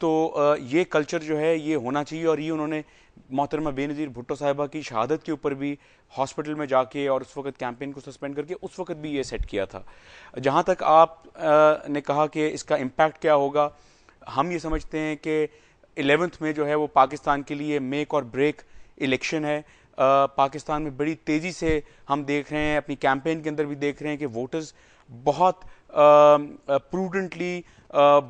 تو یہ کلچر جو ہے یہ ہونا چاہیے, اور یہ انہوں نے محترمہ بے نظیر بھٹو صاحبہ کی شہادت کے اوپر بھی ہاسپٹل میں جا کے اور اس وقت کیمپین کو سسپینڈ کر کے اس وقت بھی یہ سیٹ کیا تھا. جہاں تک آپ نے کہا کہ اس کا امپیکٹ کیا ہوگا, ہم یہ سمجھتے ہیں کہ 11th میں جو ہے وہ پاکستان کے لیے میک اور بریک الیکشن ہے. پاکستان میں بڑی تیزی سے ہم دیکھ رہے ہیں, اپنی کیمپین کے اندر بھی دیکھ رہے ہیں کہ ووٹرز بہت پروڈنٹلی,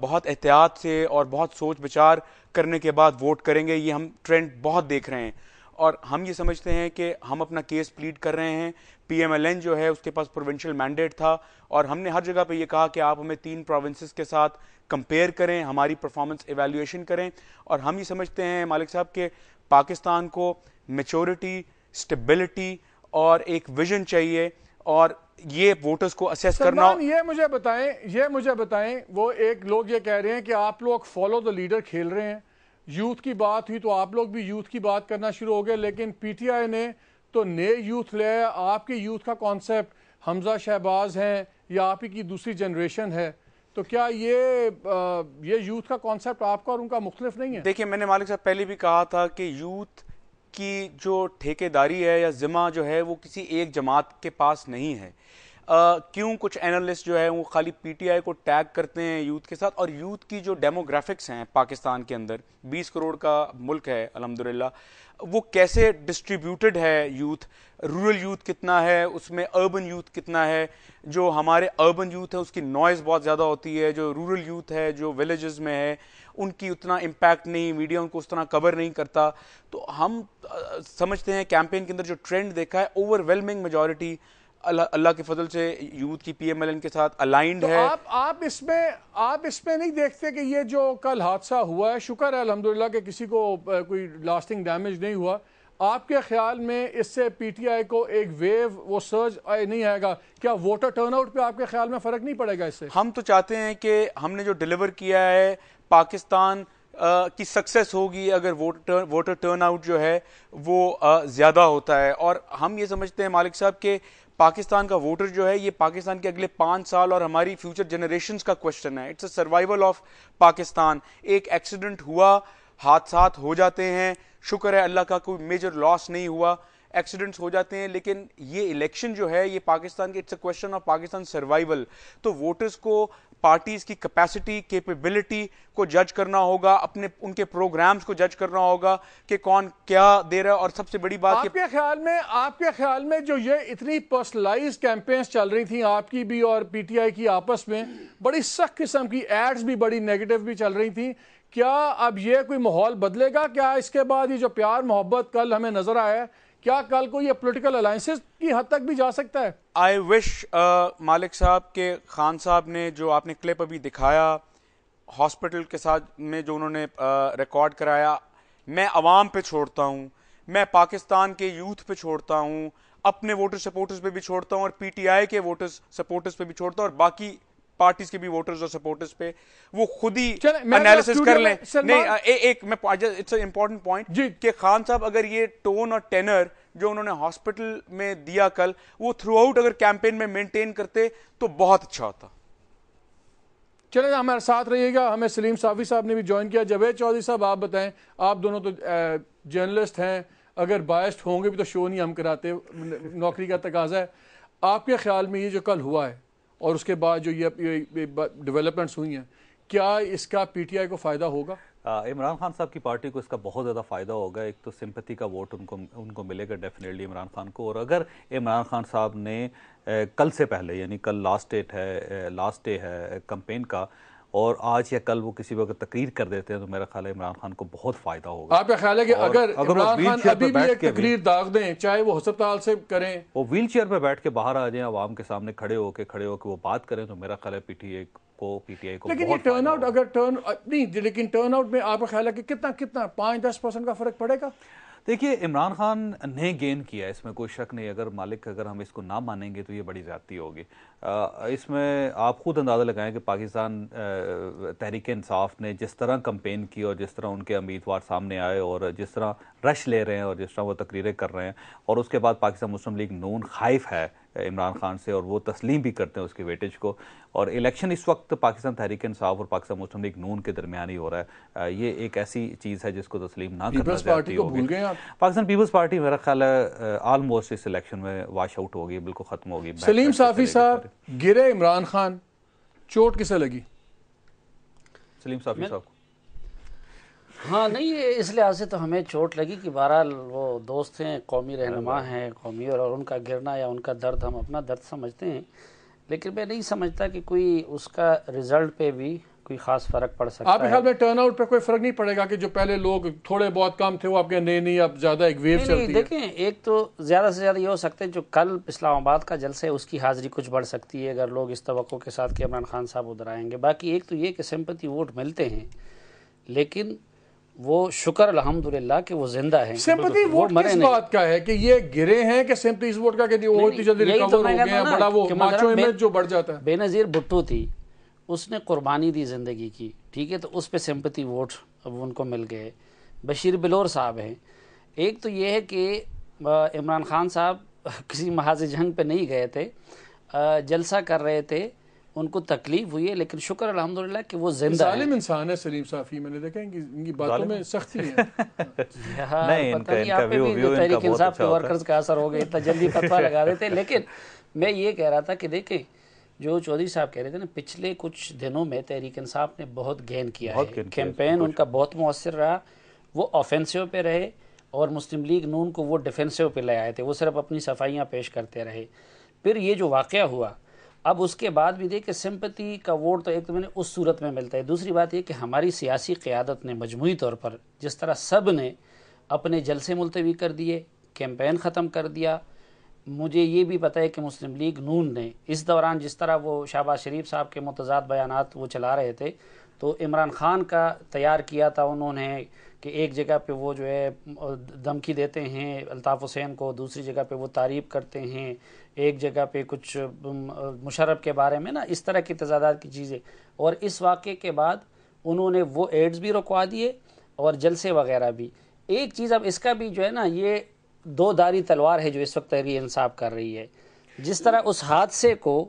بہت احتیاط سے اور بہت سوچ بچار کرنے کے بعد ووٹ کریں گے. یہ ہم ٹرینڈ بہت دیکھ رہے ہیں, اور ہم یہ سمجھتے ہیں کہ ہم اپنا کیس پلیڈ کر رہے ہیں. پی ایم ایل این جو ہے اس کے پاس پروونشل مینڈیٹ تھا, اور ہم نے ہر جگہ پہ یہ کہا کہ آپ ہمیں 3 پروونسز کے ساتھ کمپیئر کریں, ہماری پرفارمنس ایویلیویشن کریں. اور ہم یہ سمجھتے ہیں مالک صاحب کہ پاکستان کو میچورٹی, اسٹیبلٹی اور ایک ویژن چاہیے, اور یہ ووٹرز کو اسیس کرنا. یہ مجھے بتائیں, وہ ایک لوگ یہ کہہ رہے ہیں کہ آپ لوگ فالو دا لیڈر کھیل رہے ہیں. یوتھ کی بات ہوئی تو آپ لوگ بھی یوتھ کی بات کرنا شروع ہو گئے, لیکن پی ٹی آئی نے تو نئے یوتھ لے. آپ کے یوتھ کا کانسیپٹ حمزہ شہباز ہیں یا آپ ہی کی دوسری جنریشن ہے, تو کیا یہ یوتھ کا کانسیپٹ آپ کا اور ان کا مختلف نہیں ہے؟ دیکھیں, میں نے مالک صاحب پہلے بھی کہا تھا کہ یوتھ کی جو ٹھیکیداری ہے یا ذمہ جو ہے وہ کسی ایک جماعت کے پاس نہیں ہے. کیوں کچھ اینالسٹ جو ہے وہ خالی پی ٹی آئی کو ٹیگ کرتے ہیں یوتھ کے ساتھ, اور یوتھ کی جو ڈیموگرافکس ہیں پاکستان کے اندر, 20 کروڑ کا ملک ہے الحمدللہ, وہ کیسے ڈسٹریبیوٹڈ ہے یوتھ, رورل یوتھ کتنا ہے اس میں, اربن یوتھ کتنا ہے. جو ہمارے اربن یوتھ ہے اس کی نوائز بہت زیادہ ہوتی ہے, جو رورل یوتھ ہے جو ولیجز میں ہے ان کی اتنا امپیکٹ نہیں, میڈیا ان کو اس طرح کور نہیں کرتا. تو ہم سمجھتے ہیں کیمپین کے اندر جو ٹرینڈ دیکھا ہے, اوور ویلمنگ میجورٹی اللہ کے فضل سے یوتھ کی پی ایم ایل این کے ساتھ الائنڈ ہے. آپ اس میں نہیں دیکھتے کہ یہ جو کل حادثہ ہوا ہے, شکر ہے الحمدللہ کہ کسی کو کوئی لاسٹنگ ڈیمیج نہیں ہوا, آپ کے خیال میں اس سے پی ٹی آئی کو ایک ویو, وہ سرج نہیں آئے گا؟ کیا ووٹر ٹرن آؤٹ پہ آپ کے خیال میں فرق نہیں پڑے گا اس سے؟ ہم تو چاہتے ہیں کہ ہم نے جو ڈیلیور کیا ہے, پاکستان کی سکسیس ہوگی اگر ووٹر ٹرن آؤٹ جو ہے وہ زیادہ ہوتا ہے. اور ہم یہ سمجھتے ہیں مالک صاحب کہ پاکستان کا ووٹر جو ہے یہ پاکستان کے اگلے 5 سال اور ہماری فیوچر جنریشنز کا کوشچن ہے. It's a survival of Pakistan. ایک ایکسیڈنٹ ہوا, حادثات ہو جاتے ہیں, شکر ہے اللہ کا کوئی میجر لاس نہیں ہوا, ایکسیڈنٹس ہو جاتے ہیں, لیکن یہ الیکشن جو ہے یہ پاکستان کے it's a question of Pakistan survival. تو ووٹرز کو پارٹیز کی کیپیسٹی, کیپیبلٹی کو جج کرنا ہوگا, ان کے پروگرامز کو جج کرنا ہوگا کہ کون کیا دے رہا ہے. اور سب سے بڑی بات آپ کے خیال میں جو یہ اتنی پرسنلائز کیمپینز چل رہی تھیں آپ کی بھی اور پی ٹی آئی کی آپس میں, بڑی سخت قسم کی ایڈز بھی بڑی نیگیٹو بھی چل رہی تھیں, کیا اب یہ کوئی ماحول بدلے گا؟ کیا اس کے بعد یہ جو پیار محبت کل ہمیں نظر آیا ہے, کیا کل کو یہ پولیٹیکل الائنسز کی حد تک بھی جا سکتا ہے؟ آئی وش مالک صاحب کے خان صاحب نے جو آپ نے کلپ ابھی دکھایا ہاسپٹل کے ساتھ میں جو انہوں نے ریکارڈ کرایا, میں عوام پہ چھوڑتا ہوں, میں پاکستان کے یوتھ پہ چھوڑتا ہوں, اپنے ووٹر سپورٹرز پہ بھی چھوڑتا ہوں, اور پی ٹی آئی کے ووٹر سپورٹرز پہ بھی چھوڑتا ہوں, اور باقی پارٹیز کے بھی ووٹرز اور سپورٹرز پہ وہ خود ہی انالیسس کر لیں. نہیں, ایک میں اٹس اے امپورٹنٹ پوائنٹ کہ خان صاحب اگر یہ ٹون اور ٹینر جو انہوں نے ہاسپٹل میں دیا کل, وہ تھرو آؤٹ اگر کیمپین میں مینٹین کرتے تو بہت اچھا ہوتا. چلیں ہمارے ساتھ رہیے گا. ہمیں سلیم صافی صاحب نے بھی جوائن کیا. جاوید چودھری صاحب آپ بتائیں, آپ دونوں تو جرنلسٹ ہیں, اگر بائسڈ ہوں گے بھی تو شو نہیں ہم کراتے, نوکری کا تقاضا ہے. آپ کے خیال میں یہ جو کل ہوا ہے اور اس کے بعد جو یہ ڈیولپمنٹس ہوئی ہیں, کیا اس کا پی ٹی آئی کو فائدہ ہوگا؟ عمران خان صاحب کی پارٹی کو اس کا بہت زیادہ فائدہ ہوگا. ایک تو سمپتھی کا ووٹ ان کو ملے گا ڈیفینیٹلی عمران خان کو. اور اگر عمران خان صاحب نے کل سے پہلے, یعنی کل لاسٹ ڈے ہے کمپین کا, اور آج یا کل وہ کسی وقت تقریر کر دیتے ہیں, تو میرا خیال ہے عمران خان کو بہت فائدہ ہوگا. آپ کا خیال ہے کہ اگر عمران خان ابھی بھی ایک تقریر داغ دیں, چاہے وہ ہسپتال سے کریں, وہ ویل چیئر پہ بیٹھ کے باہر آ جائیں, عوام کے سامنے کھڑے ہو کے وہ بات کریں, تو میرا خیال ہے پی ٹی آئی کو لیکن یہ ٹرن آؤٹ اگر لیکن ٹرن آؤٹ میں آپ کا خیال ہے کہ کتنا 5-10% کا فرق پڑے گا؟ دیکھیے, عمران خان نے گین کیا ہے, اس میں کوئی شک نہیں. اگر ہم اس کو نہ مانیں گے تو یہ بڑی زیادتی ہوگی. اس میں آپ خود اندازہ لگائیں کہ پاکستان تحریک انصاف نے جس طرح کمپین کی, اور جس طرح ان کے امیدوار سامنے آئے, اور جس طرح رش لے رہے ہیں, اور جس طرح وہ تقریریں کر رہے ہیں, اور اس کے بعد پاکستان مسلم لیگ نون خائف ہے عمران خان سے اور وہ تسلیم بھی کرتے ہیں اس کے ویٹیج کو. اور الیکشن اس وقت پاکستان تحریک انصاف اور پاکستان مسلم لیگ نون کے درمیان ہی ہو رہا ہے. یہ ایک ایسی چیز ہے جس کو تسلیم نہ کرنا چاہتی ہوگی. پاکستان پیپلز پارٹی میرا خیال ہے آلموسٹ اس الیکشن میں واش آؤٹ ہوگی, بالکل ختم ہوگی. سلیم صافی صاحب, گرے عمران خان, چوٹ کسے لگی؟ سلیم صافی صاحب کو. ہاں نہیں, اس لحاظ سے تو ہمیں چوٹ لگی کہ بہرحال وہ دوست ہیں, قومی رہنما ہیں, قومی, اور ان کا گرنا یا ان کا درد ہم اپنا درد سمجھتے ہیں, لیکن میں نہیں سمجھتا کہ کوئی اس کا رزلٹ پہ بھی کوئی خاص فرق پڑ سکتا ہے. آپ کے خیال میں ٹرن آؤٹ پہ کوئی فرق نہیں پڑے گا کہ جو پہلے لوگ تھوڑے بہت کم تھے وہ آپ کے نہیں اب زیادہ ایک ویو چلتی ہے؟ دیکھیں, ایک تو زیادہ سے زیادہ یہ ہو سکتا ہے جو کل اسلام آباد کا جلسہ ہے اس کی حاضری کچھ بڑھ سکتی ہے اگر لوگ اس توقع کے ساتھ کہ عمران خان صاحب ادھر آئیں گے. باقی ایک تو یہ کہ سمپتی ووٹ ملتے ہیں, لیکن وہ شکر الحمدللہ کہ وہ زندہ ہیں. سمپتی ووٹ کس بات کا ہے کہ یہ گرے ہیں کہ سمپتی ووٹ کا کہ وہ اتنی جلدی ریکور ہو گئے ہیں, بڑا وہ ماچو امیج جو بڑھ جاتا ہے. بے نظیر بھٹو تھی, اس نے قربانی دی زندگی کی, ٹھیک ہے, تو اس پہ سمپتی ووٹ اب ان کو مل گئے. بشیر بلور صاحب ہیں. ایک تو یہ ہے کہ عمران خان صاحب کسی محاذ جنگ پہ نہیں گئے تھے, جلسہ کر رہے تھے, ان کو تکلیف ہوئی ہے, لیکن شکر الحمدللہ کہ وہ زندہ ہیں. ظالم انسان ہے سلیم صافی, میں نے دیکھا ان کی باتوں میں سختی ہے. نہیں, ان کا ویو تحریک انصاف کے ورکرز کا اثر ہو گیا, اتنا جلدی فتویٰ لگا دیتے. لیکن میں یہ کہہ رہا تھا کہ دیکھیں جو چودھری صاحب کہہ رہے تھے نا, پچھلے کچھ دنوں میں تحریک انصاف نے بہت گین کیا ہے, کیمپین ان کا بہت مؤثر رہا, وہ آفینسو پہ رہے اور مسلم لیگ نون کو وہ ڈیفینسو پہ لے آئے تھے, وہ صرف اپنی صفائیاں پیش کرتے رہے. پھر یہ جو واقعہ ہوا, اب اس کے بعد بھی دیکھ سمپتی کا ووٹ تو ایک تو میں نے اس صورت میں ملتا ہے. دوسری بات یہ کہ ہماری سیاسی قیادت نے مجموعی طور پر جس طرح سب نے اپنے جلسے ملتوی کر دیے, کیمپین ختم کر دیا. مجھے یہ بھی پتہ ہے کہ مسلم لیگ نون نے اس دوران جس طرح وہ شہباز شریف صاحب کے متضاد بیانات وہ چلا رہے تھے, تو عمران خان کا تیار کیا تھا انہوں نے کہ ایک جگہ پہ وہ جو ہے دھمکی دیتے ہیں الطاف حسین کو, دوسری جگہ پہ وہ تعریف کرتے ہیں, ایک جگہ پہ کچھ مشرف کے بارے میں نا اس طرح کی تضادات کی چیزیں. اور اس واقعے کے بعد انہوں نے وہ ایڈز بھی رکوا دیے اور جلسے وغیرہ بھی. ایک چیز اب اس کا بھی جو ہے نا, یہ دو داری تلوار ہے جو اس وقت تحریک انصاف کر رہی ہے. جس طرح اس حادثے کو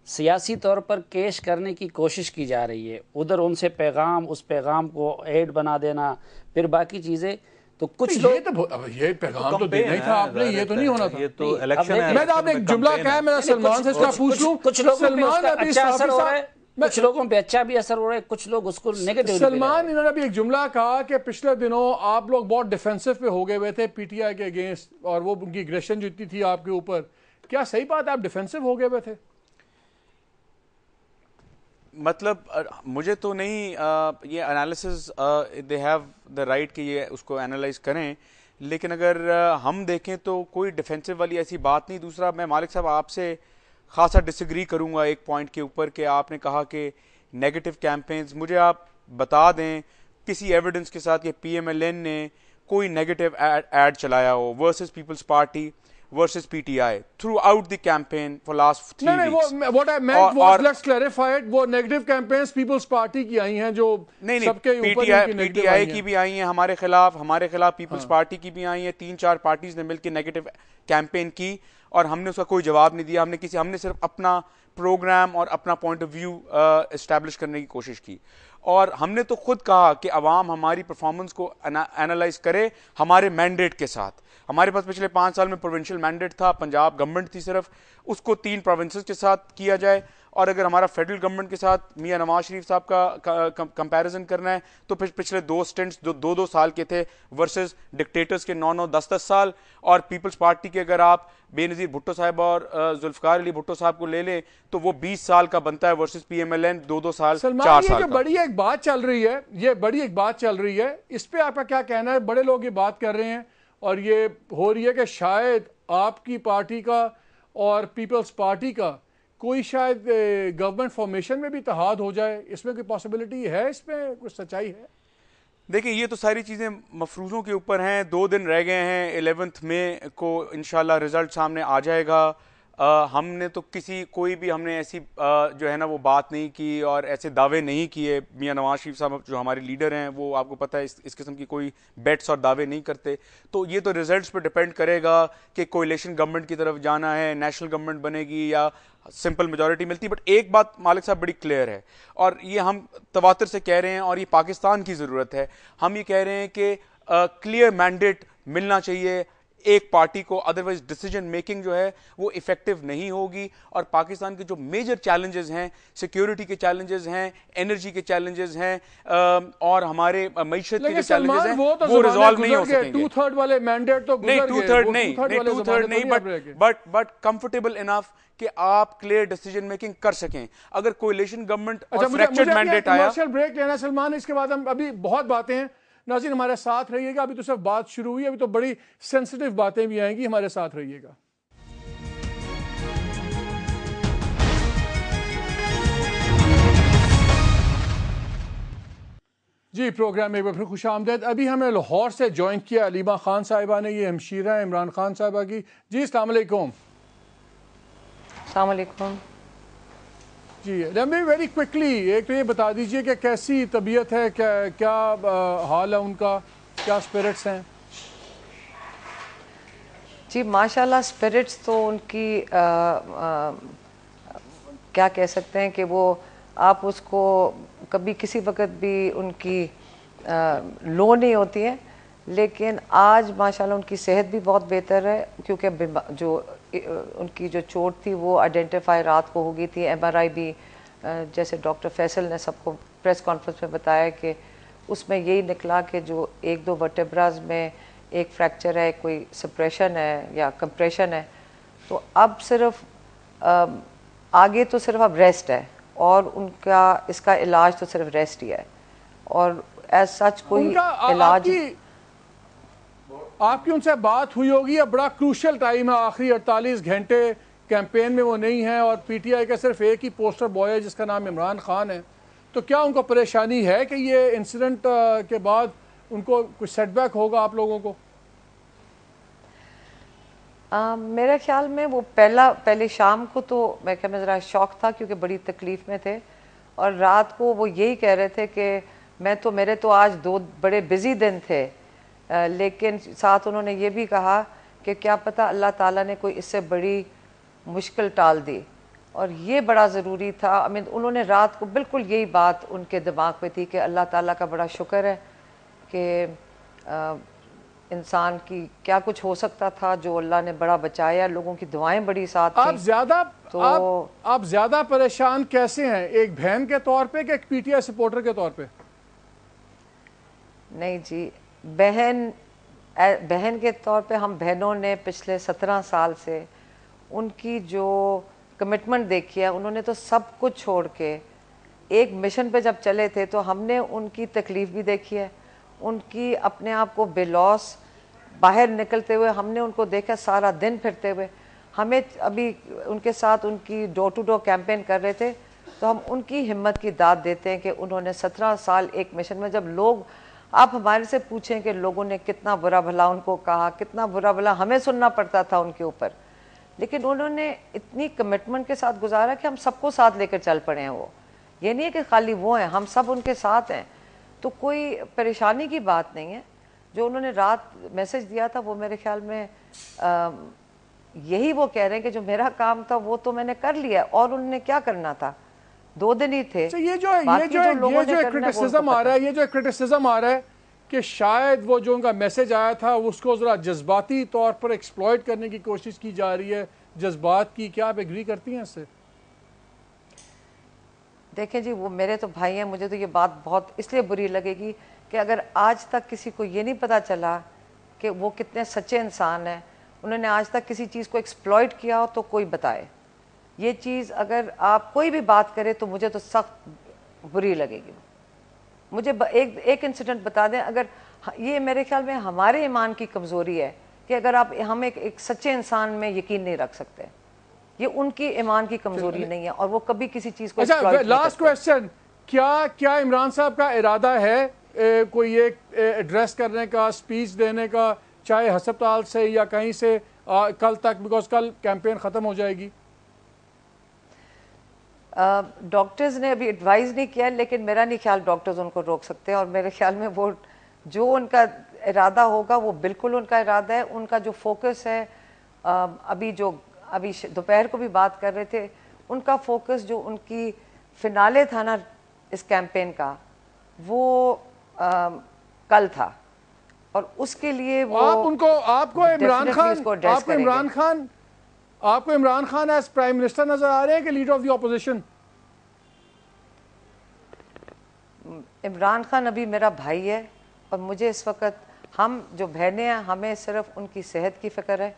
سیاسی طور پر کیش کرنے کی کوشش کی جا رہی ہے, ادھر ان سے پیغام, اس پیغام کو ایڈ بنا دینا, پھر باقی چیزیں, تو کچھ لوگ یہ پیغام تو دینا ہی تھا آپ نے, یہ تو نہیں ہونا تھا. یہ تو الیکشن ہے. میں آپ نے ایک جملہ کہا ہے, میرا سلمان سے اس کا پوچھ لوں. کچھ لوگوں پہ اس کا اچھا اثر ہو رہا ہے, کچھ لوگوں پہ اچھا بھی اثر ہو رہا ہے, کچھ لوگ اس کو نیگیٹو. سلمان انہوں نے بھی ایک جملہ کہا کہ پچھلے دنوں آپ لوگ بہت ڈیفینسو پہ ہو گئے ہوئے تھے پی ٹی آئی کے اگینسٹ, اور وہ ان کی اگریشن جو اتنی تھی آپ کے اوپر. کیا صحیح بات ہے آپ ڈیفینسو ہو گئے ہوئے تھے؟ مطلب مجھے تو نہیں, یہ analysis they have the right کہ یہ اس کو انالائز کریں, لیکن اگر ہم دیکھیں تو کوئی ڈیفینسو والی ایسی بات نہیں. دوسرا, میں مالک صاحب آپ سے خاصا ڈس ایگری کروں گا ایک پوائنٹ کے اوپر کہ آپ نے کہا کہ نیگیٹو کیمپینز. مجھے آپ بتا دیں کسی ایویڈنس کے ساتھ کہ پی ایم ایل این نے کوئی نیگیٹو ایڈ چلایا ہو versus Peoples Party versus PTI throughout the campaign for last 3 weeks. What I meant was, let's clarify it, وہ نیگیٹو کیمپینز پیپلز پارٹی کی آئی ہیں جو سب کے اوپر PTI کی بھی آئی ہیں ہمارے خلاف پیپلز پارٹی کی بھی آئی ہیں. 3-4 پارٹیز نے مل کے نیگیٹو کیمپین کی اور ہم نے اس کا کوئی جواب نہیں دیا. ہم نے صرف اپنا پروگرام اور اپنا پوائنٹ آف ویو اسٹیبلش کرنے کی کوشش کی, اور ہم نے تو خود کہا کہ عوام ہماری پرفارمنس کو انالائز کرے ہمارے مینڈیٹ کے ساتھ. ہمارے پاس پچھلے 5 سال میں پروونشل مینڈیٹ تھا, پنجاب گورنمنٹ تھی صرف, اس کو 3 پروونسز کے ساتھ کیا جائے, اور اگر ہمارا فیڈرل گورنمنٹ کے ساتھ میاں نواز شریف صاحب کا کمپیریزن کرنا ہے تو پچھلے 2 سٹنٹس 2 سال کے تھے ورسز ڈکٹیٹرز کے 9 10 سال. اور پیپلز پارٹی کے اگر آپ بے نظیر بھٹو صاحب اور ذوالفقار علی بھٹو صاحب کو لے لیں تو وہ 20 سال کا بنتا ہے versus P M L N 2 سال 4 سال کا. بڑی ایک بات چل رہی ہے, اس پہ آپ کا کیا کہنا ہے؟ بڑے لوگ یہ بات کر رہے ہیں اور یہ ہو رہی ہے کہ شاید آپ کی پارٹی کا اور پیپلز پارٹی کا کوئی شاید گورنمنٹ فارمیشن میں بھی اتحاد ہو جائے. اس میں کوئی پاسبلٹی ہے؟ اس میں کچھ سچائی ہے؟ دیکھیں, یہ تو ساری چیزیں مفروضوں کے اوپر ہیں. 2 دن رہ گئے ہیں, 11 مئی کو انشاءاللہ رزلٹ سامنے آ جائے گا. ہم نے تو کوئی بھی ہم نے ایسی جو ہے نا وہ بات نہیں کی اور ایسے دعوے نہیں کیے. میاں نواز شریف صاحب جو ہمارے لیڈر ہیں وہ آپ کو پتہ ہے اس قسم کی کوئی بیٹس اور دعوے نہیں کرتے. تو یہ تو ریزلٹس پہ ڈپینڈ کرے گا کہ کولیشن گورنمنٹ کی طرف جانا ہے, نیشنل گورنمنٹ بنے گی یا سمپل میجورٹی ملتی. بٹ ایک بات مالک صاحب بڑی کلیئر ہے, اور یہ ہم تواتر سے کہہ رہے ہیں اور یہ پاکستان کی ضرورت ہے. ہم یہ کہہ رہے ہیں کہ کلیئر مینڈیٹ ملنا چاہیے ایک پارٹی کو, ادروائز ڈیسیجن میکنگ جو ہے وہ افیکٹو نہیں ہوگی. اور پاکستان کے جو میجر چیلنجز ہیں, سیکیورٹی کے چیلنجز ہیں, انرجی کے چیلنجز ہیں, اور ہمارے معیشت کے جو چیلنجز ہیں وہ ریزالو نہیں ہو سکیں گے. 2/3 والے مینڈیٹ تو نہیں, 2/3 نہیں, بٹ کمفرٹیبل انف کہ آپ کلیئر ڈیسیجن میکنگ کر سکیں. اگر کولیشن گورنمنٹ اور فریکچرڈ مینڈیٹ آیا. کمرشل بریک لینا سلمان, اس کے بعد ہم ابھی بہت باتیں ہیں. ناظرین ہمارے ساتھ رہیے گا, ابھی تو صرف بات شروع ہوئی, ابھی تو بڑی سینسٹیو باتیں بھی آئیں گی, ہمارے ساتھ رہیے گا. جی پروگرام میں ایک بار پھر خوش آمدید. ابھی ہمیں لاہور سے جوائن کیا علیمہ خان صاحبہ نے, یہ ہمشیرہ ہیں عمران خان صاحبہ کی. جی السلام علیکم. السلام علیکم. جی ویری کوئکلی ایک تو یہ بتا دیجئے کہ کیسی طبیعت ہے, کیا حال ہے ان کا, کیا اسپرٹس ہیں؟ جی ماشاءاللہ اسپرٹس تو ان کی کیا کہہ سکتے ہیں کہ وہ آپ اس کو کبھی کسی وقت بھی ان کی لو نہیں ہوتی ہے, لیکن آج ماشاءاللہ ان کی صحت بھی بہت بہتر ہے, کیونکہ جو ان کی جو چوٹ تھی وہ آئیڈینٹیفائی رات کو ہو گئی تھی. ایم آر آئی بھی جیسے ڈاکٹر فیصل نے سب کو پریس کانفرنس میں بتایا کہ اس میں یہی نکلا کہ جو 1-2 ورٹیبراز میں ایک فریکچر ہے, کوئی سپریشن ہے یا کمپریشن ہے. تو اب صرف آگے تو صرف اب ریسٹ ہے, اور ان کا اس کا علاج تو صرف ریسٹ ہی ہے, اور ایز سچ کوئی علاج. آپ کی ان سے بات ہوئی ہوگی, اب بڑا کروشل ٹائم ہے, آخری 48 گھنٹے کیمپین میں وہ نہیں ہیں, اور پی ٹی آئی کا صرف ایک ہی پوسٹر بوائے ہے جس کا نام عمران خان ہے. تو کیا ان کو پریشانی ہے کہ یہ انسیڈنٹ کے بعد ان کو کچھ سیٹ بیک ہوگا آپ لوگوں کو؟ میرے خیال میں وہ پہلے شام کو تو میں ذرا شوق تھا کیونکہ بڑی تکلیف میں تھے, اور رات کو وہ یہی کہہ رہے تھے کہ میرے تو آج 2 بڑے بزی دن تھے, لیکن ساتھ انہوں نے یہ بھی کہا کہ کیا پتہ اللہ تعالیٰ نے کوئی اس سے بڑی مشکل ٹال دی, اور یہ بڑا ضروری تھا. انہوں نے رات کو بالکل یہی بات ان کے دماغ پہ تھی کہ اللہ تعالیٰ کا بڑا شکر ہے کہ انسان کی کیا کچھ ہو سکتا تھا, جو اللہ نے بڑا بچایا, لوگوں کی دعائیں بڑی ساتھ تھیں. آپ زیادہ پریشان کیسے ہیں, ایک بہن کے طور پہ کہ ایک پی ٹی آئی سپورٹر کے طور پہ؟ نہیں جی, بہن کے طور پہ ہم بہنوں نے پچھلے 17 سال سے ان کی جو کمٹمنٹ دیکھی ہے, انہوں نے تو سب کچھ چھوڑ کے ایک مشن پہ جب چلے تھے تو ہم نے ان کی تکلیف بھی دیکھی ہے, ان کی اپنے آپ کو بے لوس باہر نکلتے ہوئے ہم نے ان کو دیکھا سارا دن پھرتے ہوئے. ہمیں ابھی ان کے ساتھ ان کی ڈور ٹو ڈور کیمپین کر رہے تھے, تو ہم ان کی ہمت کی داد دیتے ہیں کہ انہوں نے 17 سال ایک مشن میں, جب لوگ آپ ہمارے سے پوچھیں کہ لوگوں نے کتنا برا بھلا ان کو کہا, کتنا برا بھلا ہمیں سننا پڑتا تھا ان کے اوپر, لیکن انہوں نے اتنی کمٹمنٹ کے ساتھ گزارا کہ ہم سب کو ساتھ لے کر چل پڑے ہیں. وہ یہ نہیں ہے کہ خالی وہ ہیں, ہم سب ان کے ساتھ ہیں. تو کوئی پریشانی کی بات نہیں ہے. جو انہوں نے رات میسج دیا تھا وہ میرے خیال میں یہی وہ کہہ رہے ہیں کہ جو میرا کام تھا وہ تو میں نے کر لیا, اور انہوں نے کیا کرنا تھا, 2 دن ہی تھے. یہ جو کرٹیسزم آ رہا ہے کہ شاید وہ جو ان کا میسج آیا تھا اس کو ذرا جذباتی طور پر ایکسپلوئٹ کرنے کی کوشش کی جا رہی ہے, جذبات کی, کیا آپ ایگری کرتی ہیں اس سے؟ دیکھیں جی, وہ میرے تو بھائی ہیں, مجھے تو یہ بات بہت اس لیے بری لگے گی کہ اگر آج تک کسی کو یہ نہیں پتا چلا کہ وہ کتنے سچے انسان ہیں, انہوں نے آج تک کسی چیز کو ایکسپلوئٹ کیا ہو تو کوئی بتائے. یہ چیز اگر آپ کوئی بھی بات کرے تو مجھے تو سخت بری لگے گی. مجھے ایک انسیڈنٹ بتا دیں, اگر یہ میرے خیال میں ہمارے ایمان کی کمزوری ہے کہ اگر ہم ایک سچے انسان میں یقین نہیں رکھ سکتے, یہ ان کی ایمان کی کمزوری نہیں ہے, اور وہ کبھی کسی چیز کو ایکسپلوئٹ نہیں کرتے. لاسٹ کویسچن, کیا عمران صاحب کا ارادہ ہے کوئی ایک ایڈریس کرنے کا, اسپیچ دینے کا, چاہے ہسپتال سے یا کہیں سے, کل تک، بیکاز کل کیمپین ختم ہو جائے گی؟ ڈاکٹرز نے ابھی ایڈوائز نہیں کیا، لیکن میرا نہیں خیال ڈاکٹرز ان کو روک سکتے ہیں، اور میرے خیال میں وہ جو ان کا ارادہ ہوگا وہ بالکل ان کا ارادہ ہے. ان کا جو فوکس ہے، ابھی دوپہر کو بھی بات کر رہے تھے، ان کا فوکس جو ان کی فنالے تھا نا اس کیمپین کا، وہ کل تھا، اور اس کے لیے وہ آپ کو Imran Khan as prime minister نظر آ رہے ہیں کہ leader of the opposition? Imran Khan ابھی میرا بھائی ہے، اور مجھے اس وقت، ہم جو بہنیں ہیں، ہمیں صرف ان کی صحت کی فکر ہے،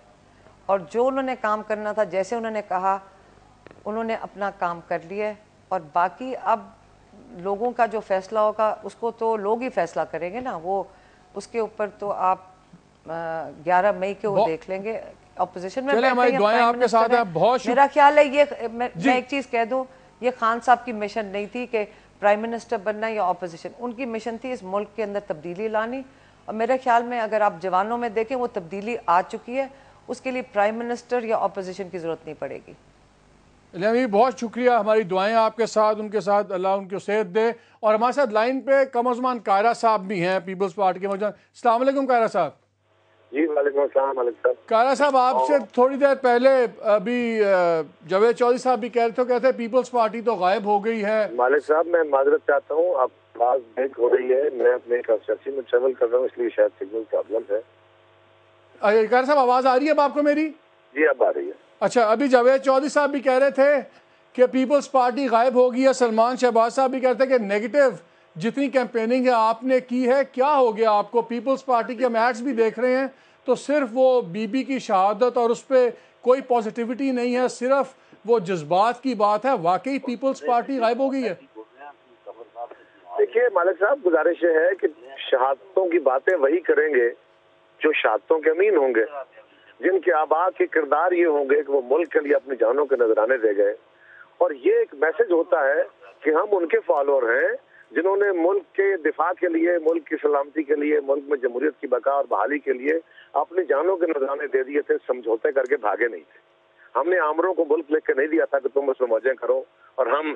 اور جو انہوں نے کام کرنا تھا، جیسے انہوں نے کہا، انہوں نے اپنا کام کر لیا ہے. اور باقی اب لوگوں کا جو فیصلہ ہوگا اس کو تو لوگ ہی فیصلہ کریں گے نا. وہ اس کے اوپر تو آپ 11 مئی کے وہ دیکھ لیں گے. اپوزیشن میں میرا خیال ہے میں ایک چیز کہہ دوں، یہ خان صاحب کی مشن نہیں تھی کہ پرائم منسٹر بننا یا اپوزیشن. ان کی مشن تھی اس ملک کے اندر تبدیلی لانی، اور میرے خیال میں اگر آپ جوانوں میں دیکھیں وہ تبدیلی آ چکی ہے. اس کے لیے پرائم منسٹر یا اپوزیشن کی ضرورت نہیں پڑے گی. بہت شکریہ، ہماری دعائیں آپ کے ساتھ، ان کے ساتھ، اللہ ان کو صحت دے. اور ہمارے ساتھ لائن پہ کمرزمان قاہرہ صاحب بھی ہیں، پیپلز پارٹی کے موجود. السلام علیکم قاہرہ صاحب. جی وعلیکم السلام. مالک صاحب. قاہرہ صاحب، آپ سے تھوڑی دیر پہلے ابھی جاوید چودھری صاحب بھی کہہ رہے تھے، کہتے ہیں پیپلز پارٹی تو غائب ہو گئی ہے. مالک صاحب میں معذرت چاہتا ہوں، آپ آواز بریک ہو رہی ہے. میں اپنے کنسٹرکشن میں ٹریول کر رہا ہوں، اس لیے شاید سگنل پرابلم ہے. قاہرہ صاحب آواز آ رہی ہے اب آپ کو میری؟ جی اب آ رہی ہے. اچھا، ابھی جاوید چودھری صاحب بھی کہہ رہے تھے کہ پیپلز پارٹی غائب ہو گئی ہے. سلمان شہباز صاحب بھی کہتے ہیں کہ نیگیٹو جتنی کیمپیننگ ہے آپ نے کی ہے، کیا ہو گیا آپ کو؟ پیپلز پارٹی کے ہم ایڈز بھی دیکھ رہے ہیں تو صرف وہ بی بی کی شہادت اور اس پہ کوئی پازیٹیوٹی نہیں ہے، صرف وہ جذبات کی بات ہے. واقعی پیپلز پارٹی غائب ہو گئی ہے؟ دیکھیے مالک صاحب، گزارش یہ ہے کہ شہادتوں کی باتیں وہی کریں گے جو شہادتوں کے امین ہوں گے، جن کے آباء کے کردار یہ ہوں گے کہ وہ ملک کے لیے اپنی جانوں کے نذرانے دے گئے. اور یہ ایک میسج ہوتا ہے کہ ہم ان کے فالوور ہیں جنہوں نے ملک کے دفاع کے لیے، ملک کی سلامتی کے لیے، ملک میں جمہوریت کی بقا اور بحالی کے لیے اپنی جانوں کے نذرانے دے دیے تھے، سمجھوتے کر کے بھاگے نہیں تھے. ہم نے آمروں کو ملک لکھ کے نہیں دیا تھا کہ تم اس میں موجیں کرو اور ہم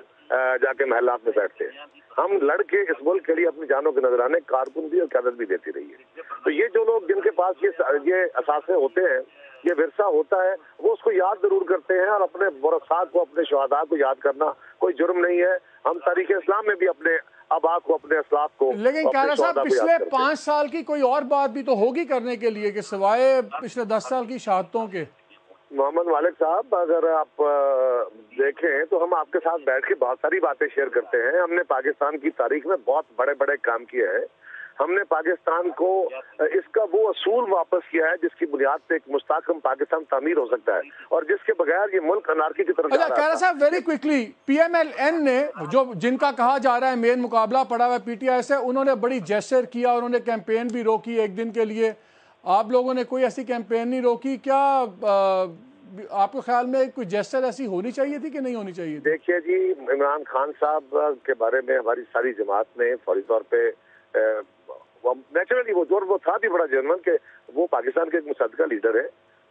جا کے محلات میں بیٹھتے. ہم لڑ کے اس ملک کے لیے اپنی جانوں کے نذرانے کارکن بھی اور قیادت بھی دیتی رہی ہے. تو یہ جو لوگ جن کے پاس یہ اثاثے ہوتے ہیں، یہ ورثہ ہوتا ہے، وہ اس کو یاد ضرور کرتے ہیں. اور اپنے ورثاء کو، اپنے شہداء کو یاد کرنا کوئی جرم نہیں ہے. ہم تاریخ اسلام میں بھی اپنے آباء کو، اپنے اسلاف کو، لیکن قاہرہ صاحب پچھلے 5 سال کی کوئی اور بات بھی تو ہوگی کرنے کے لیے کہ سوائے پچھلے 10 سال کی شہادتوں کے؟ محمد مالک صاحب، اگر آپ دیکھیں تو ہم آپ کے ساتھ بیٹھ کے بہت ساری باتیں شیئر کرتے ہیں. ہم نے پاکستان کی تاریخ میں بہت بڑے بڑے کام کیے ہیں. ہم نے پاکستان کو اس کا وہ اصول واپس کیا ہے جس کی بنیاد پہ ایک مستحکم پاکستان تعمیر ہو سکتا ہے، اور جس کے بغیر یہ ملک انارکی کی طرف جا رہا ہے. قاہرہ صاحب very quickly, P M L N نے جن کا کہا جا رہا ہے مین مقابلہ پڑا ہوا ہے پی ٹی آئی سے، انہوں نے بڑی جیسچر کیا، انہوں نے کیمپین بھی روکی ایک دن کے لیے. آپ لوگوں نے کوئی ایسی کیمپین نہیں روکی. کیا آپ کے خیال میں کوئی جیسچر ایسی ہونی چاہیے تھی کہ نہیں ہونی چاہیے تھی؟ دیکھیے جی، عمران خان صاحب کے بارے میں ہماری ساری جماعت نے فوری طور پہ نیچرلی وہ تھا بھی بڑا جرمن کہ وہ پاکستان کے ایک مصدقہ لیڈر ہے.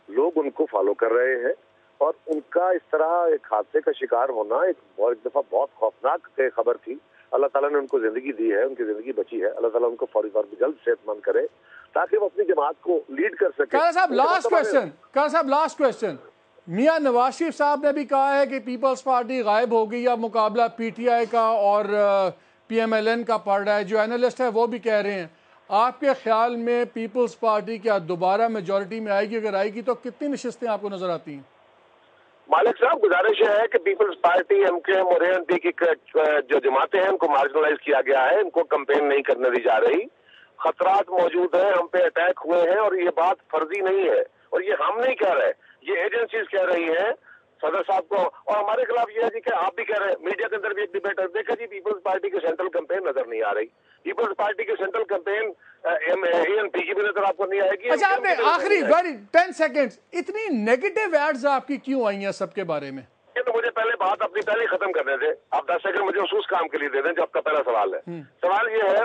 لوگ ان کو فالو کر رہے ہیں، اور ان کا اس طرح ایک حادثے کا شکار ہونا ایک دفعہ بہت خوفناک خبر تھی. اللہ تعالیٰ نے ان کو زندگی دی ہے، ان کی زندگی بچی ہے. اللہ تعالیٰ ان کو فوری طور پہ جلد صحت مند کرے تاکہ وہ اپنی جماعت کو لیڈ کر سکے. قاہرہ صاحب لاسٹ کویسچن. میاں نواز شریف صاحب نے بھی کہا ہے کہ پیپلز پارٹی غائب ہو گئی، اب مقابلہ پی ٹی آئی کا اور پی ایم ایل این کا پڑ رہا ہے. جو اینالسٹ ہے وہ بھی کہہ رہے ہیں. آپ کے خیال میں پیپلز پارٹی کیا دوبارہ میجورٹی میں آئے گی؟ اگر آئے گی تو کتنی نشستیں آپ کو نظر آتی ہیں؟ مالک صاحب، گزارش یہ ہے کہ پیپلز پارٹی ایم کے ایم اور اے این پی کی جو جماعتیں ہیں ان کو مارجنلائز کیا گیا ہے، ان کو کمپین نہیں کرنے دی جا رہی. خطرات موجود ہیں، ہم پہ اٹیک ہوئے ہیں، اور یہ بات فرضی نہیں ہے، اور یہ ہم نہیں کہہ رہے، یہ ایجنسیز کہہ رہی ہیں صدر صاحب کو. اور ہمارے خلاف یہ ہے جی کہ آپ بھی کہہ رہے ہیں، میڈیا کے اندر بھی ایک ڈیبیٹ ہے. دیکھا جی، پیپلز پارٹی کی سینٹرل کمپین نظر نہیں آ رہی. پیپلز پارٹی کی سینٹرل کمپین اے این پی کی بھی نظر آپ کو نہیں آئے گی. اچھا، آپ نے آخری 10 سیکنڈ اتنی نیگیٹو ایڈز آپ کی کیوں آئی ہیں سب کے بارے میں؟ تو مجھے پہلے بات اپنی پہلے ختم کرنے دیں. آپ 10 سیکنڈ مجھے اس کام کے لیے دے دیں جو آپ کا پہلا سوال ہے. سوال یہ ہے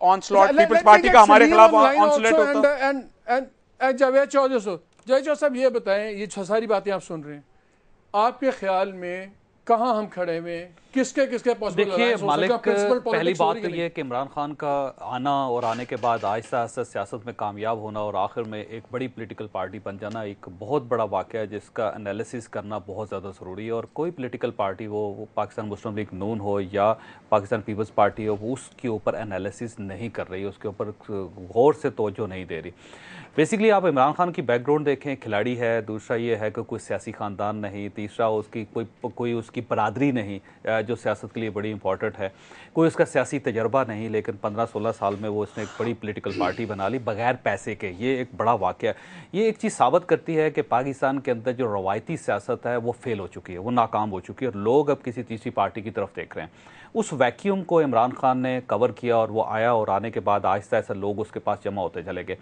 آن سلاٹ پیپلز پارٹی کا ہمارے خلاف آن سلاٹ ہوتا. جاوید چودھری صاحب یہ بتائیں, یہ ساری باتیں آپ سن رہے ہیں, آپ کے خیال میں کہاں ہم کھڑے ہوئے, کس کے پاسبل؟ دیکھیے مالک, پہلی بات تو یہ کہ عمران خان کا آنا اور آنے کے بعد آہستہ آہستہ سیاست میں کامیاب ہونا اور آخر میں ایک بڑی پولیٹیکل پارٹی بن جانا ایک بہت بڑا واقعہ ہے جس کا انالیسس کرنا بہت زیادہ ضروری ہے. اور کوئی پولیٹیکل پارٹی ہو, وہ پاکستان مسلم لیگ نون ہو یا پاکستان پیپلز پارٹی ہو, وہ اس کے اوپر انالیسس نہیں کر رہی, اس کے اوپر غور سے توجہ نہیں دے رہی. بیسیکلی آپ عمران خان کی بیک گراؤنڈ دیکھیں, کھلاڑی ہے, دوسرا یہ ہے کہ کوئی سیاسی خاندان نہیں, تیسرا اس کی کوئی اس کی برادری نہیں جو سیاست کے لیے بڑی امپورٹنٹ ہے, کوئی اس کا سیاسی تجربہ نہیں, لیکن 15-16 سال میں وہ اس نے ایک بڑی پولیٹیکل پارٹی بنا لی بغیر پیسے کے. یہ ایک بڑا واقعہ ہے. یہ ایک چیز ثابت کرتی ہے کہ پاکستان کے اندر جو روایتی سیاست ہے وہ فیل ہو چکی ہے, وہ ناکام ہو چکی ہے, اور لوگ اب کسی تیسری پارٹی کی طرف دیکھ رہے ہیں. اس ویکیوم کو عمران خان نے کور کیا اور وہ آیا, اور آنے کے بعد آہستہ آہستہ لوگ اس کے پاس جمع ہوتے چلے گئے.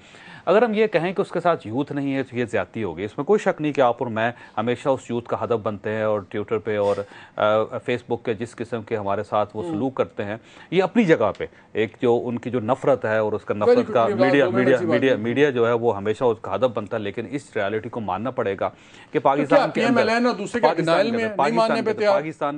اگر ہم یہ کہیں کہ اس کے ساتھ یوتھ نہیں ہے تو یہ زیادتی ہوگی. اس میں کوئی شک نہیں کہ آپ اور میں ہمیشہ اس یوتھ کا ہدف بنتے ہیں, اور ٹویٹر پہ اور فیس بک کے جس قسم کے ہمارے ساتھ وہ سلوک کرتے ہیں, یہ اپنی جگہ پہ ایک جو ان کی جو نفرت ہے اور اس کا نفرت کا میڈیا جو ہے وہ ہمیشہ اس کا ہدف بنتا ہے. لیکن اس ریالٹی کو ماننا پڑے گا کہ پاکستان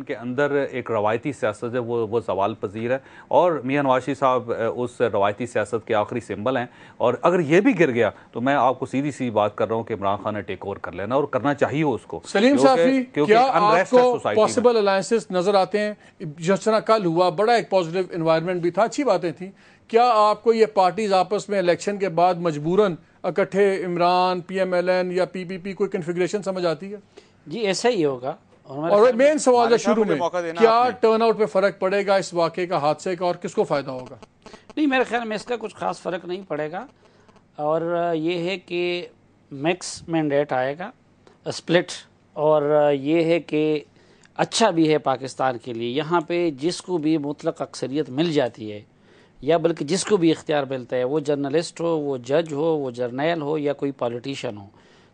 کے اندر ایک روایتی سیاست ہے وہ زوال پذیر ہے, اور میاں نواز شریف صاحب اس روایتی سیاست کے آخری سمبل ہیں. اور اگر یہ بھی گر گیا تو میں آپ کو سیدھی سی بات کر رہا ہوں کہ عمران خان نے ٹیک اوور کر لینا, اور کرنا چاہیے اس کو. سلیم صافی, کیا آپ کو پاسبل الائنسز نظر آتے ہیں؟ جس طرح کل ہوا, بڑا ایک پازیٹیو انوائرمنٹ بھی تھا, اچھی باتیں تھیں. کیا آپ کو یہ پارٹیز آپس میں الیکشن کے بعد مجبوراً اکٹھے Imran, P M L N یا پی پی پی کوئی کنفیگریشن سمجھ آتی ہے؟ جی ایسا ہی ہوگا. اور مین سوال ہے شروع میں, کیا ٹرن آؤٹ پہ فرق پڑے گا اس واقعے کا, حادثے کا, اور کس کو فائدہ ہوگا؟ نہیں, میرے خیال میں اس کا کچھ خاص فرق نہیں پڑے گا, اور یہ ہے کہ مکس مینڈیٹ آئے گا, اسپلٹ, اور یہ ہے کہ اچھا بھی ہے پاکستان کے لیے. یہاں پہ جس کو بھی مطلق اکثریت مل جاتی ہے, یا بلکہ جس کو بھی اختیار ملتا ہے, وہ جرنلسٹ ہو, وہ جج ہو, وہ جرنیل ہو, یا کوئی پولیٹیشین ہو,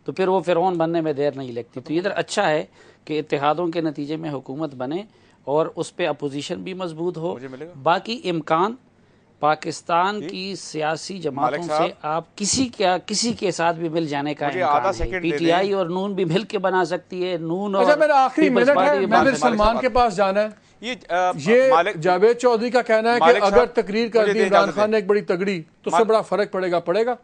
تو پھر وہ فرعون بننے میں دیر نہیں لگتی. تو ادھر اچھا ہے کہ اتحادوں کے نتیجے میں حکومت بنے اور اس پہ اپوزیشن بھی مضبوط ہو. باقی امکان پاکستان کی سیاسی جماعتوں سے آپ کسی کے ساتھ بھی مل جانے کا امکان ہے. پی ٹی آئی اور نون بھی مل کے بنا سکتی ہے, نون اور میرا آخری منٹ ہے, میں سلمان کے پاس جانا ہے. یہ جاوید چودھری کا کہنا ہے کہ اگر تقریر کر دی عمران خان نے ایک بڑی تگڑی, تو اس سے بڑا فرق پڑے گا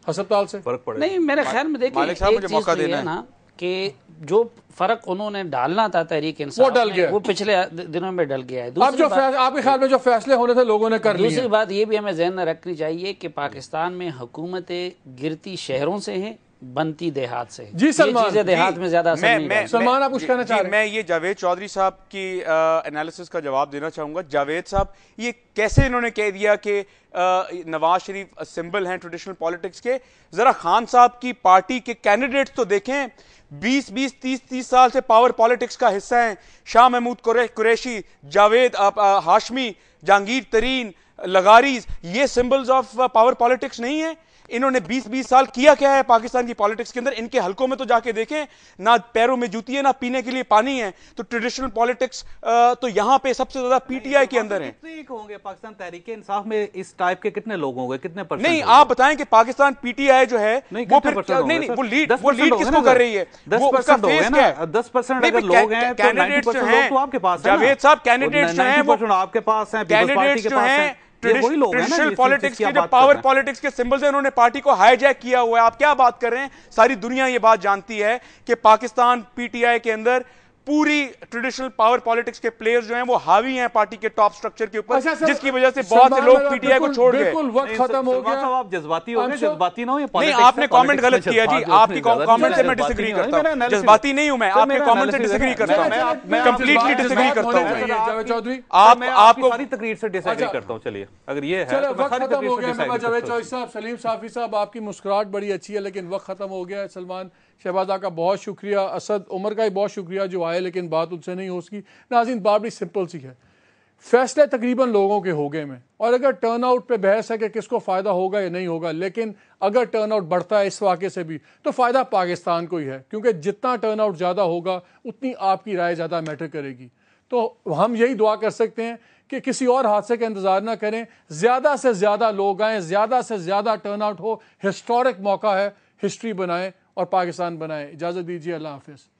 ہسپتال سے؟ نہیں, میرے خیال میں دیکھیں ایک چیز تو یہ ہے نا کہ جو فرق انہوں نے ڈالنا تھا تحریک انصاف وہ پچھلے دنوں میں ڈل گیا ہے. اب جو آپ کے خیال میں جو فیصلے ہونے تھے لوگوں نے کر لیے. دوسری بات یہ بھی ہمیں ذہن میں رکھنی چاہیے کہ پاکستان میں حکومتیں گرتی شہروں سے ہیں, بنتی دیہات سے. جی سلمان, چیزیں دیہات میں زیادہ اثر نہیں کرتی. سلمان آپ کچھ کہنا چاہ رہے ہیں؟ میں یہ جاوید چودھری صاحب کی انالیسس کا جواب دینا چاہوں گا. جاوید صاحب, یہ کیسے انہوں نے کہہ دیا کہ نواز شریف سمبل ہیں ٹریڈیشنل پالیٹکس کے؟ ذرا خان صاحب کی پارٹی کے کینڈیڈیٹس تو دیکھیں, 20-30 سال سے پاور پالیٹکس کا حصہ ہیں. شاہ محمود قریشی, جاوید ہاشمی, جہانگیر ترین, لغاریز, یہ سمبلز آف پاور پالیٹکس نہیں ہیں. انہوں نے 20 سال کیا ہے پاکستان کی پالیٹکس کے اندر؟ ان کے حلقوں میں تو جا کے دیکھیں, نہ پیروں میں جوتی ہے, نہ پینے کے لیے پانی ہے. تو ٹریڈیشنل پالیٹکس تو یہاں پہ سب سے زیادہ پی ٹی آئی کے اندر ہیں. کتنے ہوں گے پاکستان تحریک انصاف میں اس ٹائپ کے, کتنے لوگ ہوں گے, کتنے پرسنٹ؟ نہیں, آپ بتائیں کہ پاکستان پی ٹی آئی جو ہے وہ پھر نہیں, وہ لیڈ کس کو کر رہی ہے؟ 10% اگر لوگ ہیں تو 90% لوگ تو آپ کے پاس ہیں. جاوید صاحب, کینڈیڈیٹس جو ہیں وہ آپ کے پاس ہیں, پیپلز پارٹی کے پاس ہیں. ٹریڈیشنل پالیٹکس کے جو پاور پالیٹکس کے سمبلز ہیں, انہوں نے پارٹی کو ہائی جیک کیا ہوا ہے. آپ کیا بات کر رہے ہیں؟ ساری دنیا یہ بات جانتی ہے کہ پاکستان پی ٹی آئی کے اندر پوری ٹریڈیشنل پاور پالیٹکس کے پلیئرز جو ہیں وہ حاوی ہیں پارٹی کے ٹاپ سٹرکچر کے اوپر, جس کی وجہ سے بہت سے لوگ پی ٹی آئی کو چھوڑ گئے. بالکل وقت ختم ہو گیا. آپ جذباتی ہو گئے, جذباتی نہ ہو. نہیں, آپ نے کامنٹ غلط کیا جی, آپ کی کامنٹ سے میں ڈس ایگری کرتا ہوں. جذباتی نہیں ہوں میں, آپ کے کامنٹ سے ڈس ایگری کرتا ہوں, کمپلیٹلی ڈس ایگری کرتا ہوں. جاوید چودھری, آپ کو ساری تقریر سے ڈس ایگری کرتا ہوں. چلیے, اگر یہ ہے چلو وقت ختم ہو گیا. جاوید چودھری صاحب, سلیم صافی صاحب, آپ کی مسکراہٹ بڑی اچھی ہے لیکن وقت ختم ہو گیا. سلمان شہبازہ کا بہت شکریہ, اسد عمر کا بھی بہت شکریہ جو آئے, لیکن بات ان سے نہیں ہو سکی. ناظرین, بات بڑی سمپل سی ہے, فیصلے تقریباً لوگوں کے ہو گئے میں, اور اگر ٹرن آؤٹ پہ بحث ہے کہ کس کو فائدہ ہوگا یا نہیں ہوگا, لیکن اگر ٹرن آؤٹ بڑھتا ہے اس واقعے سے بھی تو فائدہ پاکستان کو ہی ہے, کیونکہ جتنا ٹرن آؤٹ زیادہ ہوگا اتنی آپ کی رائے زیادہ میٹر کرے گی. تو ہم یہی دعا کر سکتے ہیں کہ کسی اور حادثے کا انتظار نہ کریں, زیادہ سے زیادہ لوگ آئیں, زیادہ سے زیادہ ٹرن آؤٹ ہو, ہسٹورک موقع ہے, ہسٹری بنائیں اور پاکستان بنائیں. اجازت دیجیے, اللہ حافظ.